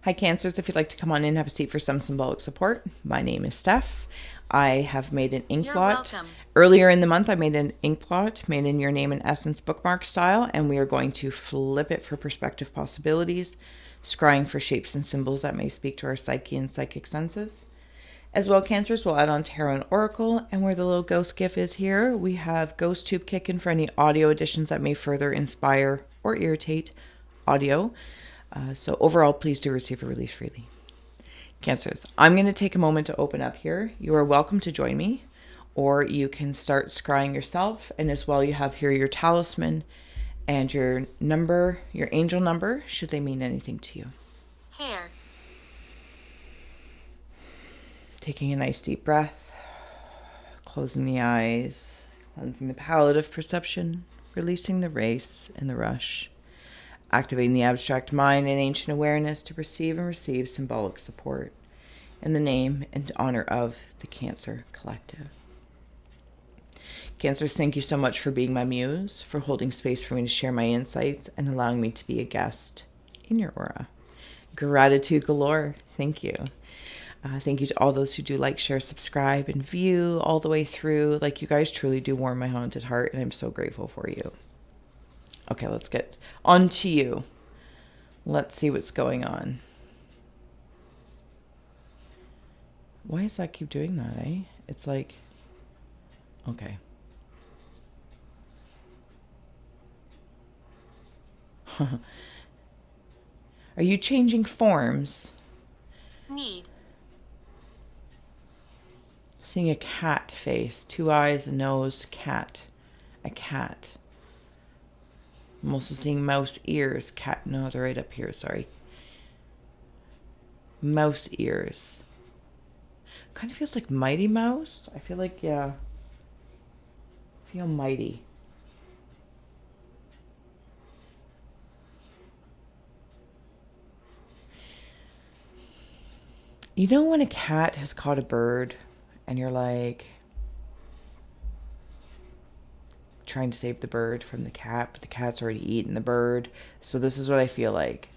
Hi, Cancers. If you'd like to come on in and have a seat for some symbolic support, my name is Steph. I have made an ink blot. Welcome. Earlier in the month, I made an ink blot made in your name and essence bookmark style, and we are going to flip it for perspective possibilities, scrying for shapes and symbols that may speak to our psyche and psychic senses. As well, Cancers will add on tarot and oracle, and where the little ghost gif is here, we have ghost tube kicking for any audio additions that may further inspire or irritate audio. So overall, please do receive a release freely. Cancers, I'm going to take a moment to open up here. You are welcome to join me, or you can start scrying yourself. And as well, you have here your talisman and your number, your angel number, should they mean anything to you. Hair. Taking a nice deep breath, closing the eyes, cleansing the palette of perception, releasing the race and the rush. Activating the abstract mind and ancient awareness to perceive and receive symbolic support in the name and honor of the Cancer Collective. Cancers, thank you so much for being my muse, for holding space for me to share my insights and allowing me to be a guest in your aura. Gratitude galore. Thank you. Thank you to all those who do like, share, subscribe, and view all the way through. Like, you guys truly do warm my haunted heart, and I'm so grateful for you. Okay, let's get on to you. Let's see what's going on. Why does that keep doing that, eh? It's like, okay. Are you changing forms? Need. Seeing a cat face, 2 eyes, a nose, cat. A cat. I'm also seeing mouse ears. Cat, no, they're right up here, sorry. Mouse ears. Kind of feels like Mighty Mouse. I feel like, yeah. I feel mighty. You know when a cat has caught a bird and you're like trying to save the bird from the cat, but the cat's already eaten the bird. So this is what I feel like.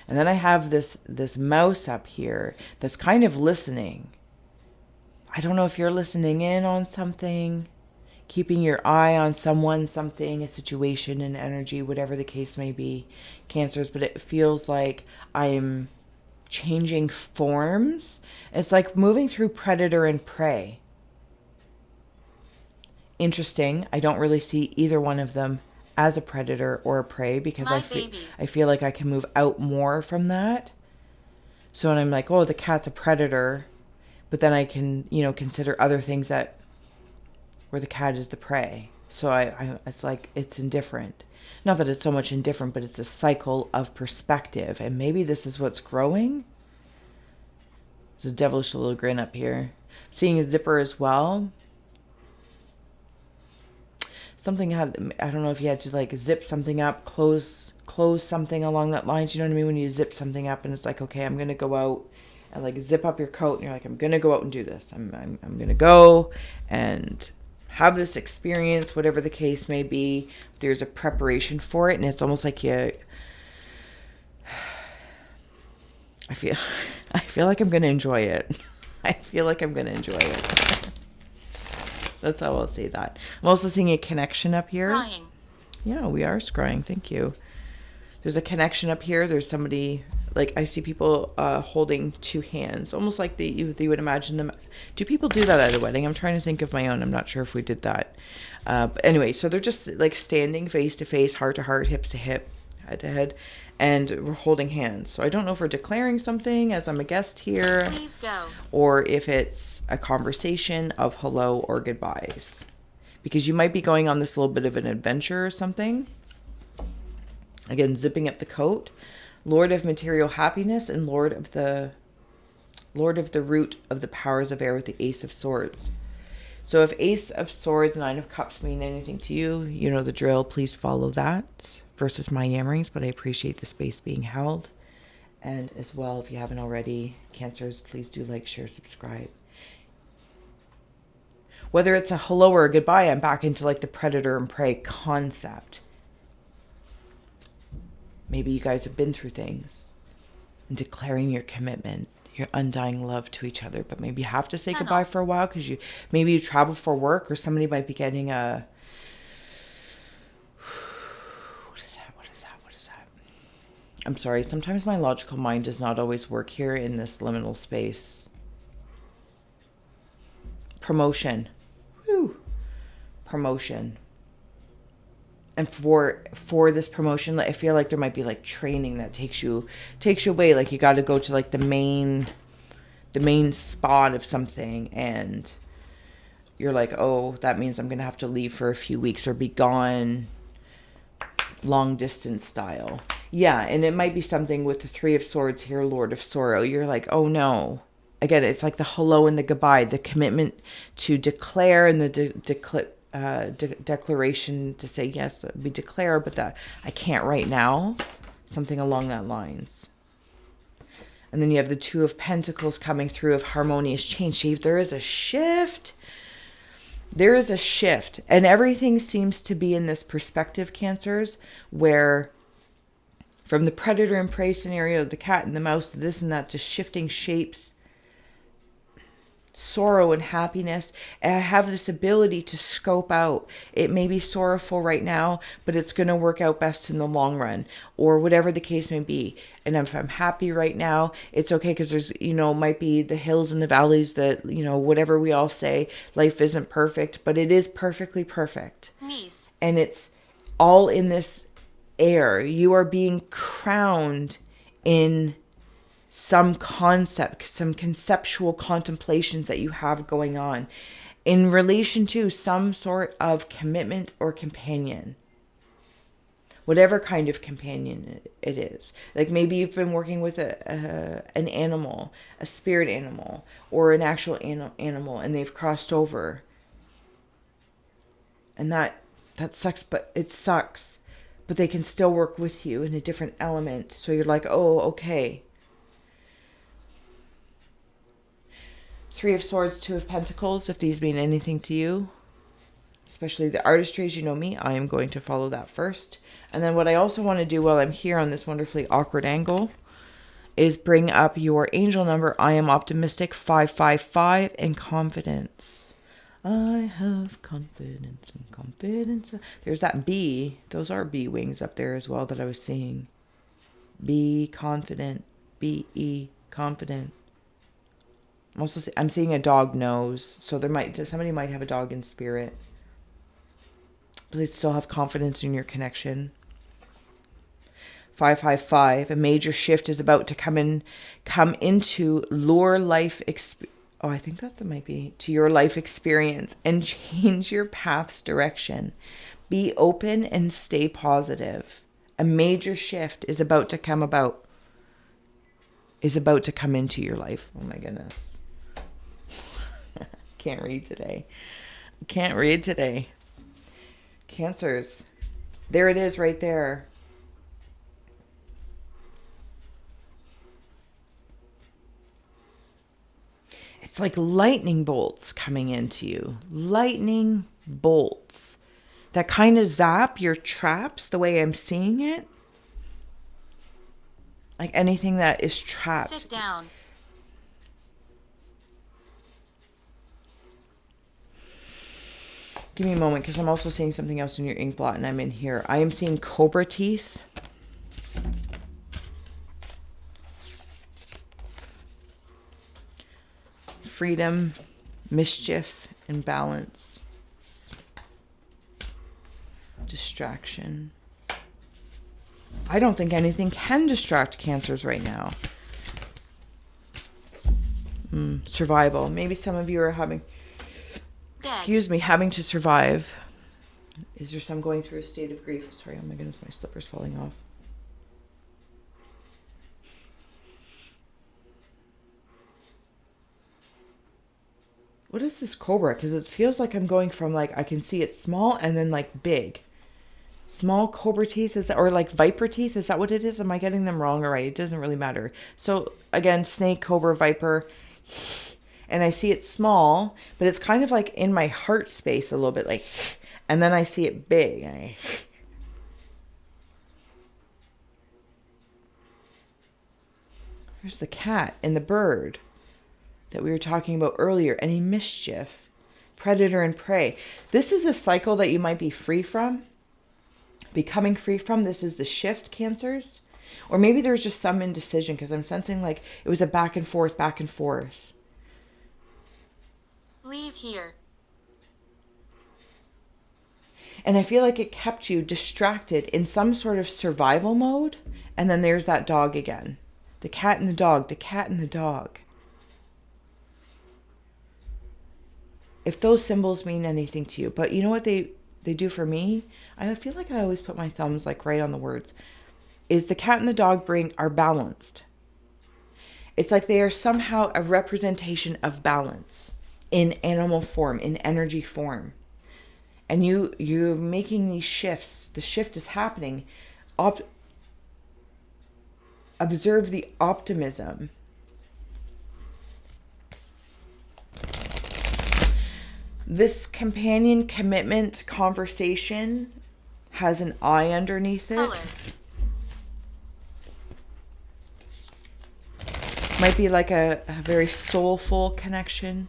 And then I have this mouse up here that's kind of listening. I don't know if you're listening in on something, keeping your eye on someone, something, a situation, an energy, whatever the case may be, Cancers, but it feels like I'm changing forms. It's like moving through predator and prey. Interesting. I don't really see either one of them as a predator or a prey because I feel like I can move out more from that. So when I'm like, oh, the cat's a predator, but then I can, consider other things that where the cat is the prey. So it's like it's indifferent. Not that it's so much indifferent, but it's a cycle of perspective. And maybe this is what's growing. There's a devilish little grin up here. Seeing a zipper as well. Something had, I don't know if you had to like zip something up, close something along that line. You know what I mean? When you zip something up and it's like, okay, I'm going to go out and like zip up your coat. And you're like, I'm going to go out and do this. I'm going to go and have this experience, whatever the case may be. There's a preparation for it. And it's almost like I feel like I'm going to enjoy it. I feel like I'm going to enjoy it. That's how I'll say that. I'm also seeing a connection up here. Scrying. Yeah, we are scrying. Thank you. There's a connection up here. There's somebody, like I see people holding 2 hands, almost like they would imagine them. Do people do that at a wedding? I'm trying to think of my own. I'm not sure if we did that. But anyway, so they're just like standing face to face, heart to heart, hips to hip, head to head, and we're holding hands. So I don't know if we're declaring something as I'm a guest here. Please go. Or if it's a conversation of hello or goodbyes. Because you might be going on this little bit of an adventure or something. Again, zipping up the coat. Lord of material happiness and Lord of the root of the powers of air with the Ace of Swords. So if Ace of Swords, 9 of Cups mean anything to you, you know the drill. Please follow that versus my yammerings, but I appreciate the space being held. And as well, if you haven't already, Cancers, please do like, share, subscribe. Whether it's a hello or a goodbye, I'm back into like the predator and prey concept. Maybe you guys have been through things. and declaring your commitment, your undying love to each other. But maybe you have to say Tunnel. goodbye for a while because maybe you travel for work, or somebody might be getting a, what is that? I'm sorry. Sometimes my logical mind does not always work here in this liminal space. Promotion. Whew. Promotion. And for this promotion, I feel like there might be like training that takes you away. Like you got to go to like the main spot of something, and you're like, oh, that means I'm gonna have to leave for a few weeks or be gone, long distance style. Yeah, and it might be something with the Three of Swords here, Lord of Sorrow. You're like, oh no. Again, it's like the hello and the goodbye, the commitment to declare, and the declaration to say, yes, we declare, but that I can't right now. Something along that lines. And then you have the Two of Pentacles coming through of harmonious change. See, there is a shift. There is a shift. And everything seems to be in this perspective, Cancers, where from the predator and prey scenario, the cat and the mouse, this and that, just shifting shapes, sorrow and happiness. And I have this ability to scope out. It may be sorrowful right now, but it's going to work out best in the long run, or whatever the case may be. And if I'm happy right now, it's okay, because there's, might be the hills and the valleys that, whatever we all say, life isn't perfect, but it is perfectly perfect. Niece. And it's all in this air. You are being crowned in some concept, some conceptual contemplations that you have going on in relation to some sort of commitment or companion, whatever kind of companion it is. Like maybe you've been working with an animal, a spirit animal, or an actual animal, and they've crossed over, and that sucks. But it sucks, but they can still work with you in a different element. So you're like, oh, okay. Three of Swords, Two of Pentacles, if these mean anything to you, especially the artistry, as you know me, I am going to follow that first. And then what I also want to do while I'm here on this wonderfully awkward angle is bring up your angel number. I am optimistic, 555, and confidence. I have confidence and confidence. There's that bee. Those are bee wings up there as well that I was seeing. Be confident. B-E, confident. I'm seeing a dog nose, so somebody might have a dog in spirit. Please still have confidence in your connection. 555, a major shift is about to come into your life I think it might be to your life experience and change your path's direction. Be open and stay positive. A major shift is about to come into your life. Oh my goodness. Can't read today. Cancers. There it is right there. It's like lightning bolts coming into you. Lightning bolts that kind of zap your traps the way I'm seeing it. Like anything that is trapped. Sit down. Give me a moment, because I'm also seeing something else in your ink blot, and I'm in here. I am seeing cobra teeth. Freedom, mischief, and balance. Distraction. I don't think anything can distract Cancers right now. Survival. Maybe some of you are having to survive. Is there some going through a state of grief? Sorry, oh my goodness, my slipper's falling off. What is this cobra? Because it feels like I'm going from like, I can see it small and then like big. Small cobra teeth, or like viper teeth? Is that what it is? Am I getting them wrong or right? It doesn't really matter. So again, snake, cobra, viper. And I see it small, but it's kind of like in my heart space a little bit, like, and then I see it big. There's the cat and the bird that we were talking about earlier. Any mischief, predator and prey. This is a cycle that you might be free from, becoming free from. This is the shift, Cancers. Or maybe there's just some indecision, because I'm sensing like it was a back and forth, back and forth. Leave here. And I feel like it kept you distracted in some sort of survival mode. And then there's that dog again. The cat and the dog, the cat and the dog. If those symbols mean anything to you. But you know what they do for me? I feel like I always put my thumbs like right on the words. Is the cat and the dog are balanced. It's like they are somehow a representation of balance in animal form, in energy form. And you're making these shifts. The shift is happening. Observe the optimism. This companion commitment conversation has an eye underneath it. Color. Might be like a very soulful connection.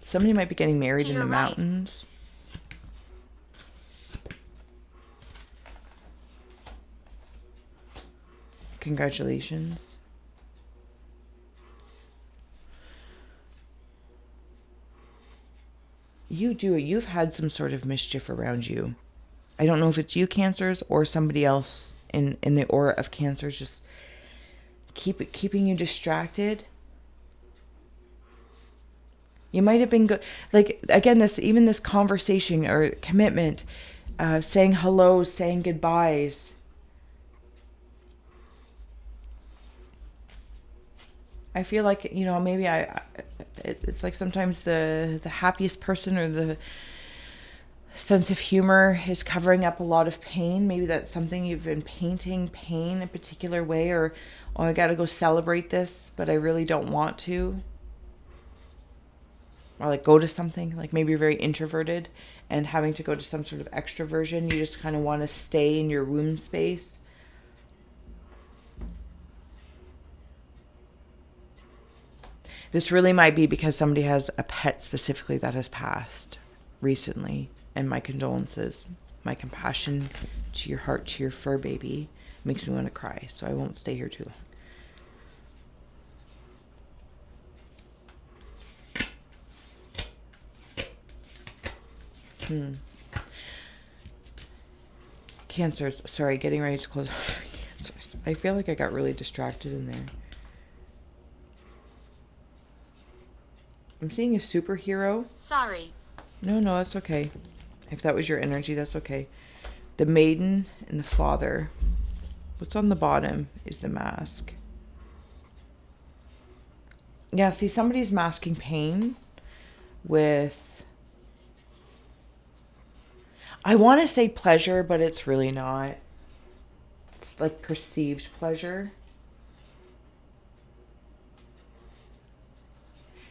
Somebody might be getting married in the mountains. Congratulations. You've had some sort of mischief around you. I don't know if it's you, Cancers, or somebody else in the aura of Cancers, just keeping you distracted. You might have been good. Like, again, this conversation or commitment, saying hellos, saying goodbyes. I feel like, maybe it's like sometimes the happiest person or the sense of humor is covering up a lot of pain. Maybe that's something you've been painting pain a particular way, or, oh, I got to go celebrate this, but I really don't want to. Or like go to something, like maybe you're very introverted and having to go to some sort of extroversion. You just kind of want to stay in your womb space. This really might be because somebody has a pet specifically that has passed recently. And my condolences, my compassion to your heart, to your fur baby. Makes me want to cry, so I won't stay here too long. Cancers. Sorry, getting ready to close. Cancers. I feel like I got really distracted in there. I'm seeing a superhero. Sorry. No, that's okay. If that was your energy, that's okay. The maiden and the father. What's on the bottom is the mask. Yeah, see, somebody's masking pain with... I want to say pleasure, but it's really not. It's like perceived pleasure.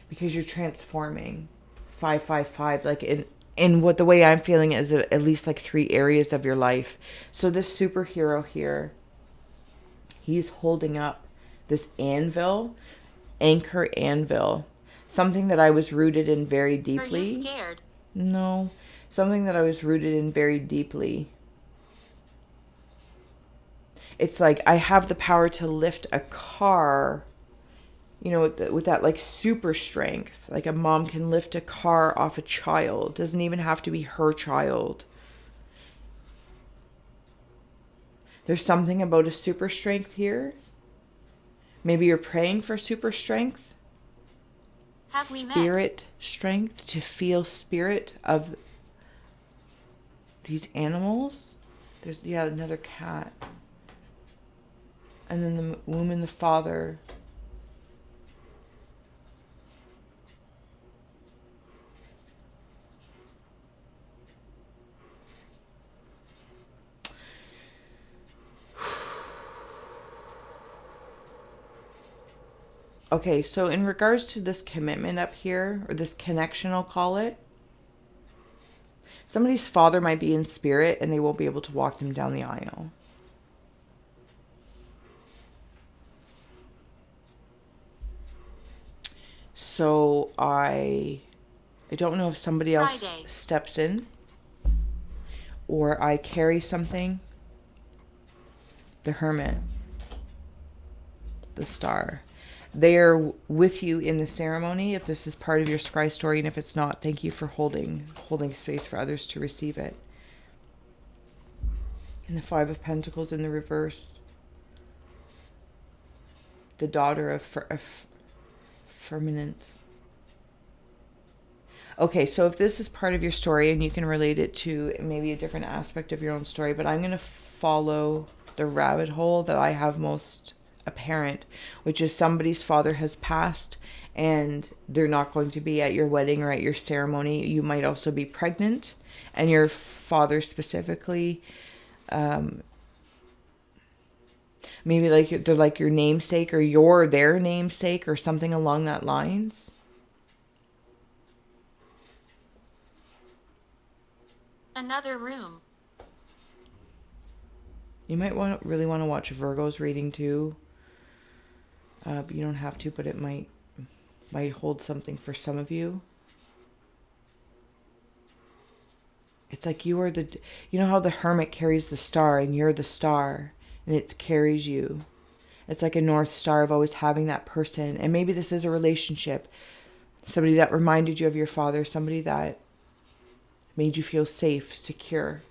Because you're transforming. 555, like in what the way I'm feeling is at least like 3 areas of your life. So this superhero here, he's holding up this anvil, anchor anvil, something that I was rooted in very deeply. Are you scared? No, something that I was rooted in very deeply. It's like I have the power to lift a car, with that like super strength. Like a mom can lift a car off a child. Doesn't even have to be her child. There's something about a super strength here. Maybe you're praying for super strength. Have we Spirit strength, to feel spirit of these animals. There's, another cat. And then the womb and the father. Okay, so in regards to this commitment up here, or this connection, I'll call it, somebody's father might be in spirit and they won't be able to walk them down the aisle. So I don't know if somebody else Friday. steps in or I carry something. The Hermit, the Star. They are with you in the ceremony. If this is part of your scry story, and if it's not, thank you for holding space for others to receive it. And the Five of Pentacles in the reverse. The daughter of Firmament. Okay, so if this is part of your story and you can relate it to maybe a different aspect of your own story, but I'm going to follow the rabbit hole that I have most apparent, which is somebody's father has passed and they're not going to be at your wedding or at your ceremony. You might also be pregnant and your father specifically, maybe like they're like your namesake or you're their namesake or something along that lines. Another room. You might really want to watch Virgo's reading too. But you don't have to, but it might hold something for some of you. It's like you are you know how the Hermit carries the star and you're the star and it carries you. It's like a North Star of always having that person. And maybe this is a relationship. Somebody that reminded you of your father, somebody that made you feel safe, secure.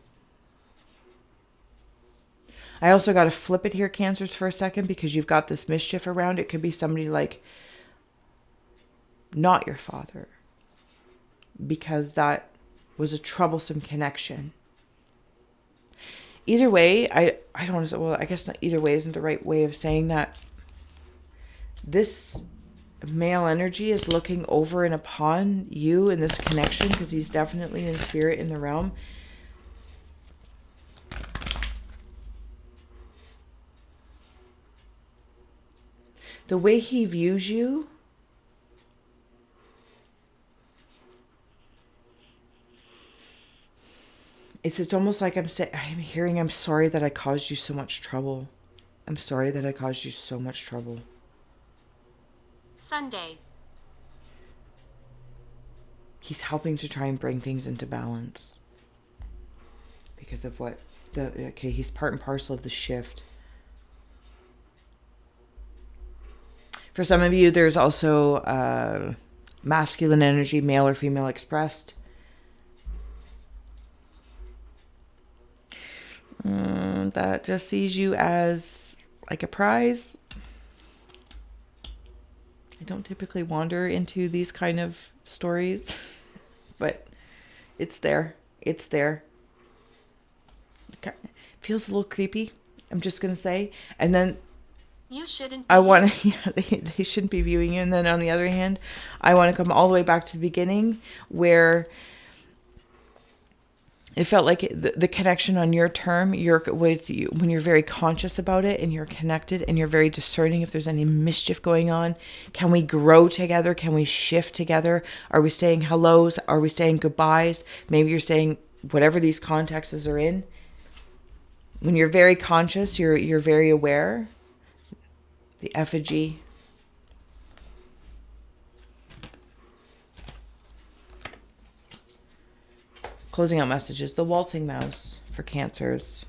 I also got to flip it here, Cancers, for a second, because you've got this mischief around. It could be somebody like not your father, because that was a troublesome connection. Either way, I don't want to say, well, I guess not, either way isn't the right way of saying that. This male energy is looking over and upon you in this connection, because he's definitely in spirit in the realm. The way he views you, it's almost like I'm hearing, I'm sorry that I caused you so much trouble. I'm sorry that I caused you so much trouble. Sunday. He's helping to try and bring things into balance. Because of what he's part and parcel of the shift. For some of you, there's also masculine energy, male or female expressed. That just sees you as like a prize. I don't typically wander into these kind of stories, but it's there. It's there. It feels a little creepy, I'm just going to say. And then You shouldn't. I want to, they shouldn't be viewing you. And then on the other hand, I want to come all the way back to the beginning where it felt like the connection on your term, you're with you when you're very conscious about it and you're connected and you're very discerning if there's any mischief going on. Can we grow together? Can we shift together? Are we saying hellos? Are we saying goodbyes? Maybe you're saying whatever these contexts are in. When you're very conscious, you're very aware. The effigy. Closing out messages. The waltzing mouse for Cancers.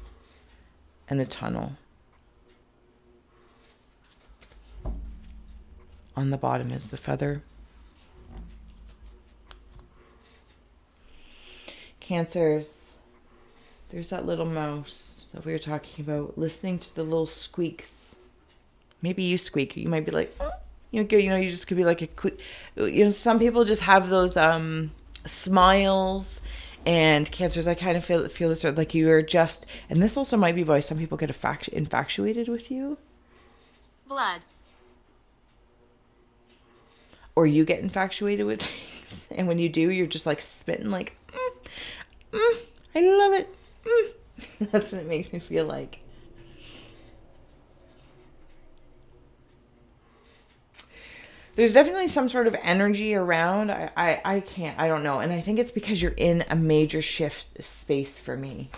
And the tunnel. On the bottom is the feather. Cancers. There's that little mouse that we were talking about. Listening to the little squeaks. Maybe you squeak. You might be like, you just could be like a quick, some people just have those smiles. And Cancers, I kind of feel this like you are just, and this also might be why some people get infatuated with you. Blood. Or you get infatuated with things. And when you do, you're just like spitting like, I love it. That's what it makes me feel like. There's definitely some sort of energy around. I don't know. And I think it's because you're in a major shift space for me.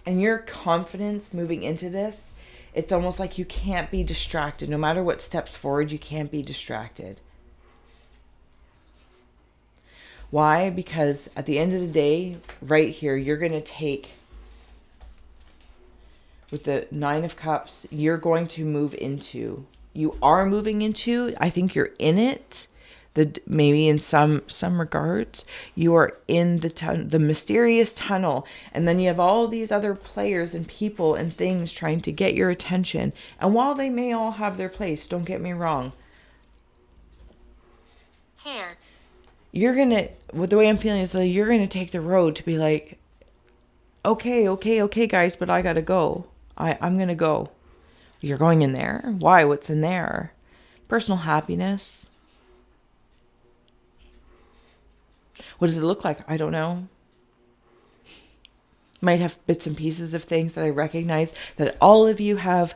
And your confidence moving into this It's almost like you can't be distracted. No matter what steps forward, you can't be distracted. Why? Because at the end of the day, right here, you're going to take, with the Nine of Cups, you're going to move into, you are moving into, I think you're in it. Maybe in some regards, you are in the mysterious tunnel, and then you have all these other players and people and things trying to get your attention. And while they may all have their place, don't get me wrong, Hair. you're gonna, with the way I'm feeling is that you're gonna take the road to be like, okay, guys, but I gotta go. I'm gonna go. You're going in there. Why? What's in there? Personal happiness. What does it look like? I don't know. Might have bits and pieces of things that I recognize, that all of you have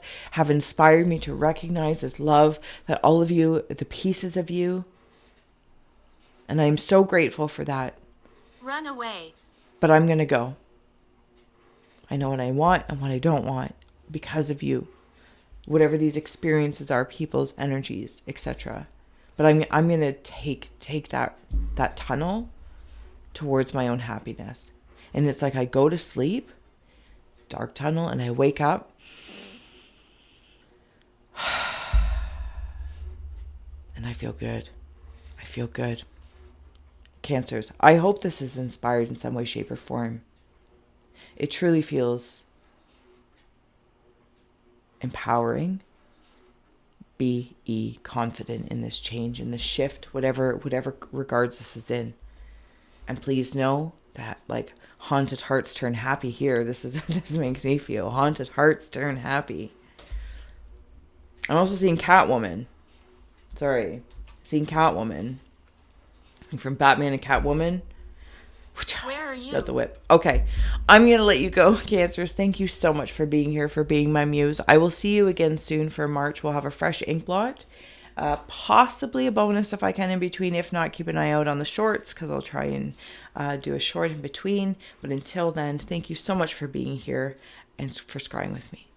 inspired me to recognize as love, that all of you, the pieces of you. And I'm so grateful for that. Run away. But I'm going to go. I know what I want and what I don't want because of you. Whatever these experiences are, people's energies, etc. But I'm going to take that tunnel towards my own happiness. And it's like I go to sleep, dark tunnel, and I wake up. And I feel good. I feel good. Cancers, I hope this is inspired in some way, shape, or form. It truly feels empowering. Be confident in this change, in this shift, whatever regards this is in. And please know that, like, haunted hearts turn happy here. This makes me feel. Haunted hearts turn happy. I'm also seeing Catwoman. Seeing Catwoman. From Batman and Catwoman. Where are you? Got the whip. Okay. I'm going to let you go, Cancers. Thank you so much for being here, for being my muse. I will see you again soon for March. We'll have a fresh ink blot. Possibly a bonus if I can in between. If not, keep an eye out on the shorts because I'll try and do a short in between. But until then, thank you so much for being here and for scrying with me.